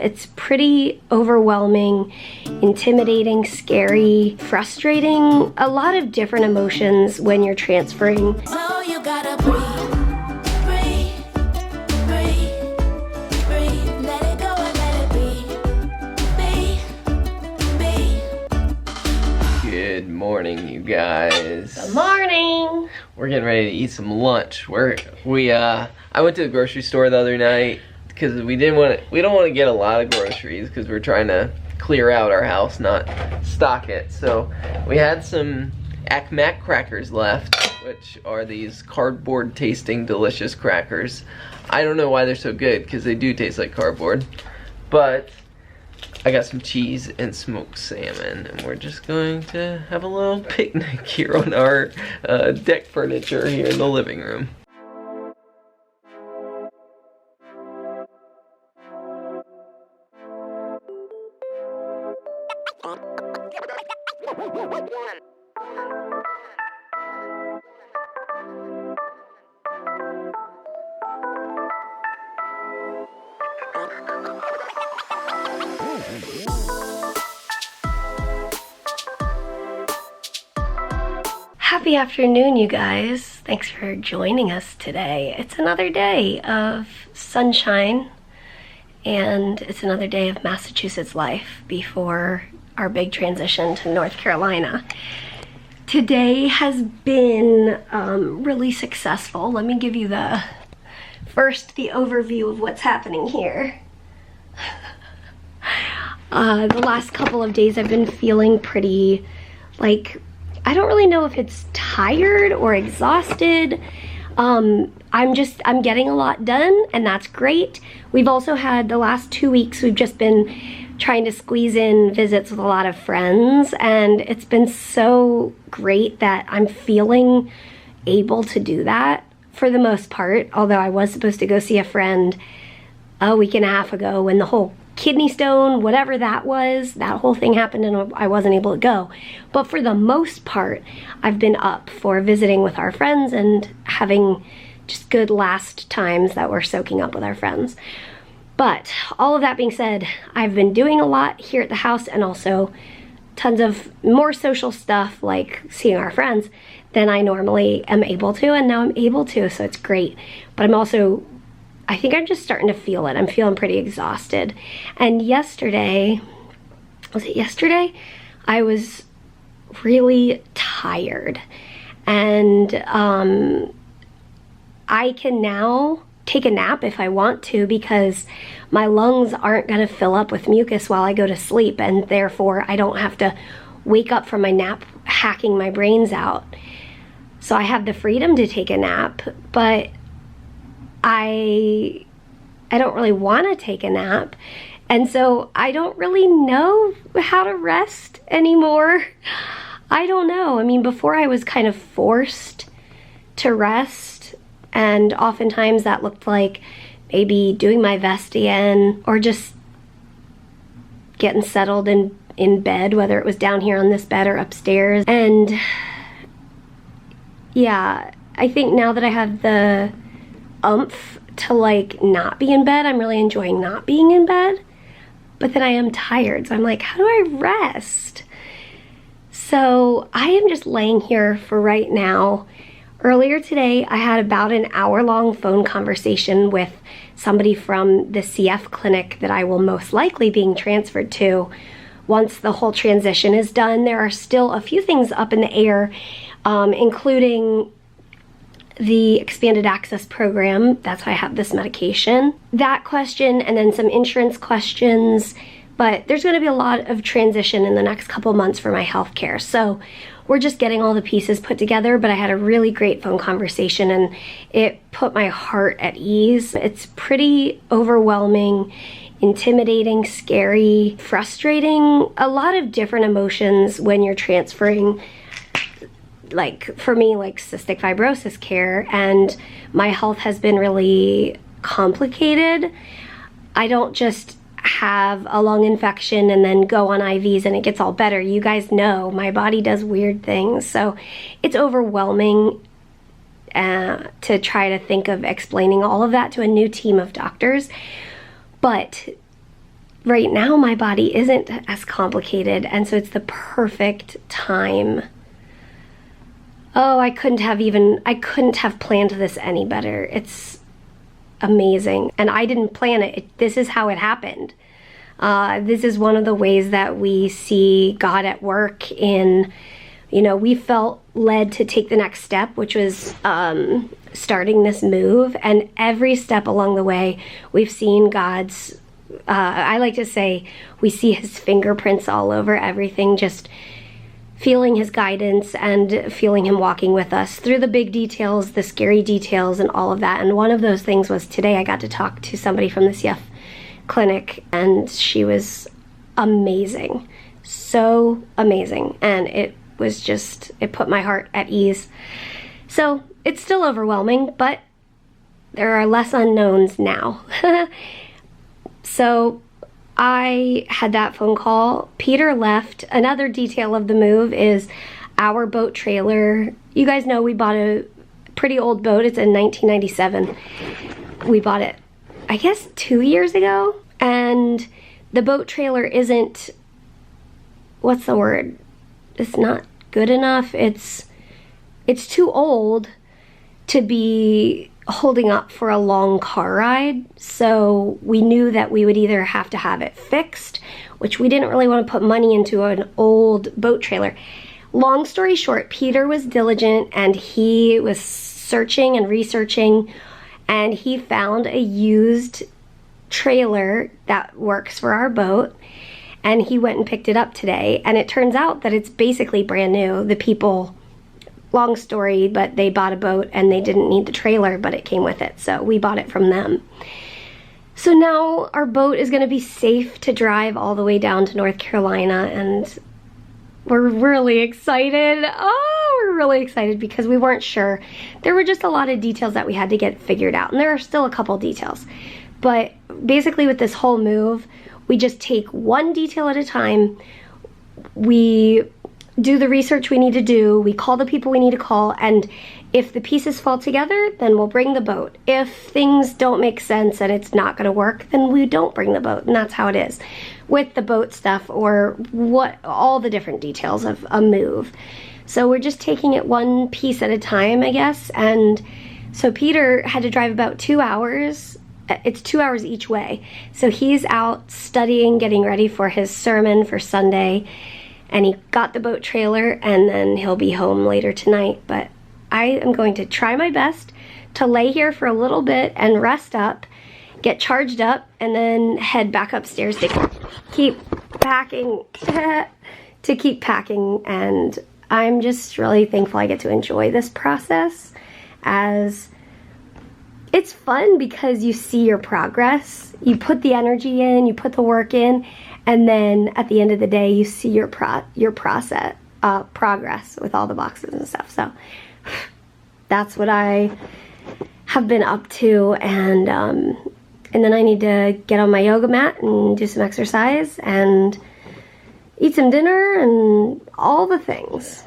It's pretty overwhelming, intimidating, scary, frustrating, a lot of different emotions when you're transferring. So you gotta breathe, breathe, let it go and let it be. Good morning, you guys. Good morning. We're getting ready to eat some lunch. I went to the grocery store the other night because we don't want to get a lot of groceries because we're trying to clear out our house, not stock it. So we had some Mac crackers left, which are these cardboard tasting delicious crackers. I don't know why they're so good because they do taste like cardboard, but I got some cheese and smoked salmon, and we're just going to have a little picnic here on our deck furniture here in the living room. Happy afternoon, you guys. Thanks for joining us today. It's another day of sunshine, and it's another day of Massachusetts life before our big transition to North Carolina. Today has been really successful. Let me give you the overview of what's happening here. The last couple of days I've been feeling pretty, I don't really know if it's tired or exhausted. I'm getting a lot done, and that's great. We've also had the last 2 weeks, we've just been trying to squeeze in visits with a lot of friends, and it's been so great that I'm feeling able to do that for the most part, although I was supposed to go see a friend a week and a half ago when the whole kidney stone, whatever that was, that whole thing happened and I wasn't able to go. But for the most part, I've been up for visiting with our friends and having just good last times that we're soaking up with our friends. But all of that being said, I've been doing a lot here at the house and also tons of more social stuff like seeing our friends than I normally am able to, and now I'm able to, so it's great. But I think I'm just starting to feel it. I'm feeling pretty exhausted. And yesterday, was it yesterday? I was really tired. And I can now take a nap if I want to because my lungs aren't going to fill up with mucus while I go to sleep, and therefore I don't have to wake up from my nap hacking my brains out. So I have the freedom to take a nap, but I don't really want to take a nap, and so I don't really know how to rest anymore. I don't know. I mean, before I was kind of forced to rest, and oftentimes that looked like maybe doing my Vestian or just getting settled in bed, whether it was down here on this bed or upstairs. And yeah, I think now that I have the umph to not be in bed, I'm really enjoying not being in bed, but then I am tired, so I'm like, how do I rest? So I am just laying here for right now. Earlier today I had about an hour-long phone conversation with somebody from the CF clinic that I will most likely being transferred to once the whole transition is done. There are still a few things up in the air, including the expanded access program. That's why I have this medication. That question, and then some insurance questions, but there's going to be a lot of transition in the next couple months for my healthcare. So we're just getting all the pieces put together, but I had a really great phone conversation and it put my heart at ease. It's pretty overwhelming, intimidating, scary, frustrating, a lot of different emotions when you're transferring, for me, cystic fibrosis care, and my health has been really complicated. I don't just have a lung infection and then go on IVs and it gets all better. You guys know my body does weird things, so it's overwhelming to try to think of explaining all of that to a new team of doctors. But right now my body isn't as complicated, and so it's the perfect time. Oh, I couldn't have planned this any better. It's amazing. And I didn't plan it. This is how it happened. This is one of the ways that we see God at work in, we felt led to take the next step, which was starting this move. And every step along the way, we've seen God's, I like to say, we see his fingerprints all over everything, just feeling his guidance and feeling him walking with us through the big details, the scary details, and all of that. And one of those things was today I got to talk to somebody from the CF clinic, and she was amazing. So amazing. And it put my heart at ease. So it's still overwhelming, but there are less unknowns now. So I had that phone call. Peter left. Another detail of the move is our boat trailer. You guys know we bought a pretty old boat. It's in 1997. We bought it, I guess, 2 years ago. And the boat trailer isn't, what's the word? It's not good enough. It's too old to be holding up for a long car ride. So we knew that we would either have to have it fixed, which we didn't really want to put money into an old boat trailer. Long story short, Peter was diligent and he was searching and researching, and he found a used trailer that works for our boat, and he went and picked it up today. And it turns out that it's basically brand new. The people, long story, but they bought a boat and they didn't need the trailer, but it came with it. So we bought it from them. So now our boat is going to be safe to drive all the way down to North Carolina, and we're really excited. Oh, we're really excited because we weren't sure. There were just a lot of details that we had to get figured out, and there are still a couple details. But basically with this whole move, we just take one detail at a time. We do the research we need to do, we call the people we need to call, and if the pieces fall together, then we'll bring the boat. If things don't make sense and it's not going to work, then we don't bring the boat, and that's how it is with the boat stuff, or all the different details of a move. So we're just taking it one piece at a time, I guess. And so Peter had to drive about 2 hours. It's 2 hours each way. So he's out studying, getting ready for his sermon for Sunday, and he got the boat trailer, and then he'll be home later tonight. But I am going to try my best to lay here for a little bit and rest up, get charged up, and then head back upstairs to keep packing, and I'm just really thankful I get to enjoy this process, as it's fun because you see your progress. You put the energy in, you put the work in, and then at the end of the day, you see your progress with all the boxes and stuff. So that's what I have been up to, and then I need to get on my yoga mat and do some exercise and eat some dinner and all the things.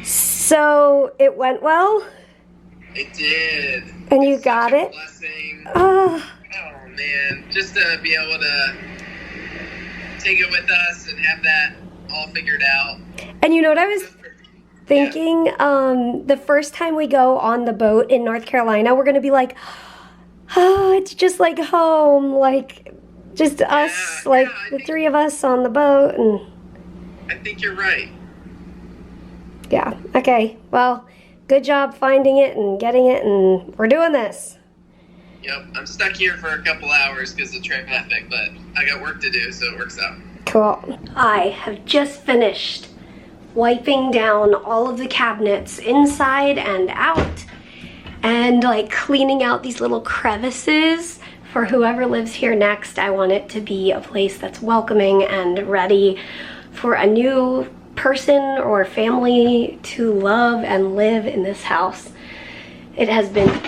So it went well? It did. And you got it? Blessing. Oh man, just to be able to take it with us and have that all figured out. And you know what I was thinking? Yeah. The first time we go on the boat in North Carolina, we're going to be like, oh, it's just like home, like just us, the three of us on the boat. And I think you're right. Yeah, okay, well, good job finding it and getting it, and we're doing this. Yep, I'm stuck here for a couple hours because of traffic, but I got work to do, so it works out. Cool. I have just finished wiping down all of the cabinets inside and out and like cleaning out these little crevices for whoever lives here next. I want it to be a place that's welcoming and ready for a new person or family to love and live in this house. It has been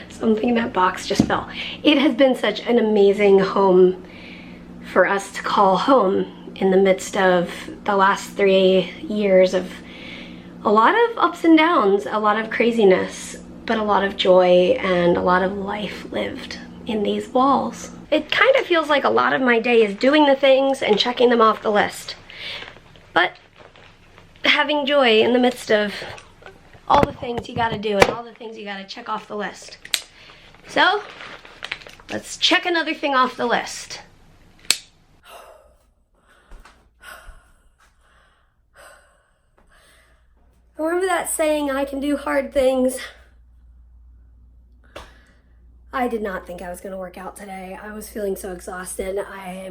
something in that box just fell. It has been such an amazing home for us to call home in the midst of the last 3 years of a lot of ups and downs, a lot of craziness, but a lot of joy and a lot of life lived in these walls. It kind of feels like a lot of my day is doing the things and checking them off the list, but having joy in the midst of all the things you gotta do and all the things you gotta check off the list. So, let's check another thing off the list. Remember that saying, I can do hard things? I did not think I was gonna work out today. I was feeling so exhausted. I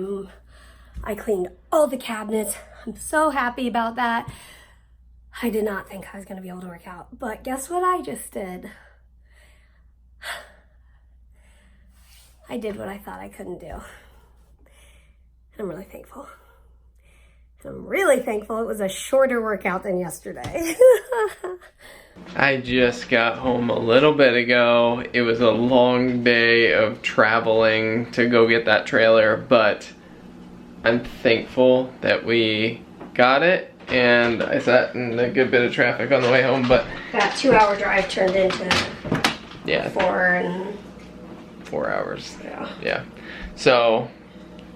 cleaned all the cabinets. I'm so happy about that. I did not think I was gonna be able to work out, but guess what I just did? I did what I thought I couldn't do. I'm really thankful. I'm really thankful it was a shorter workout than yesterday. I just got home a little bit ago. It was a long day of traveling to go get that trailer, but I'm thankful that we got it, and I sat in a good bit of traffic on the way home, but that 2-hour drive turned into 4 hours. Yeah. Yeah. So,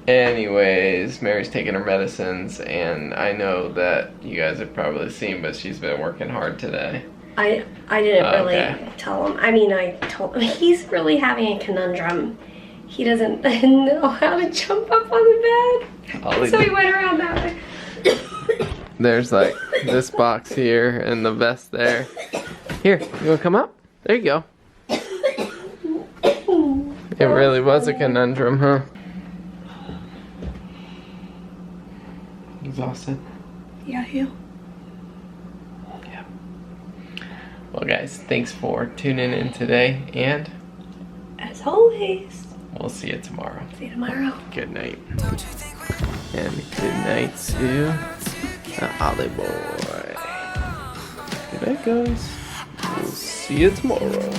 anyways, Mary's taking her medicines, and I know that you guys have probably seen, but she's been working hard today. I didn't really tell him. I mean, I told him he's really having a conundrum. He doesn't know how to jump up on the bed, so he went around that way. There's like this box here and the vest there. Here, you wanna come up? There you go. It really was a conundrum, huh? Exhausted? Yeah, you. Yeah. Well, guys, thanks for tuning in today, and as always, we'll see you tomorrow. See you tomorrow. Good night. And good night to the Ollie Boy. Good night, guys. We'll see you tomorrow.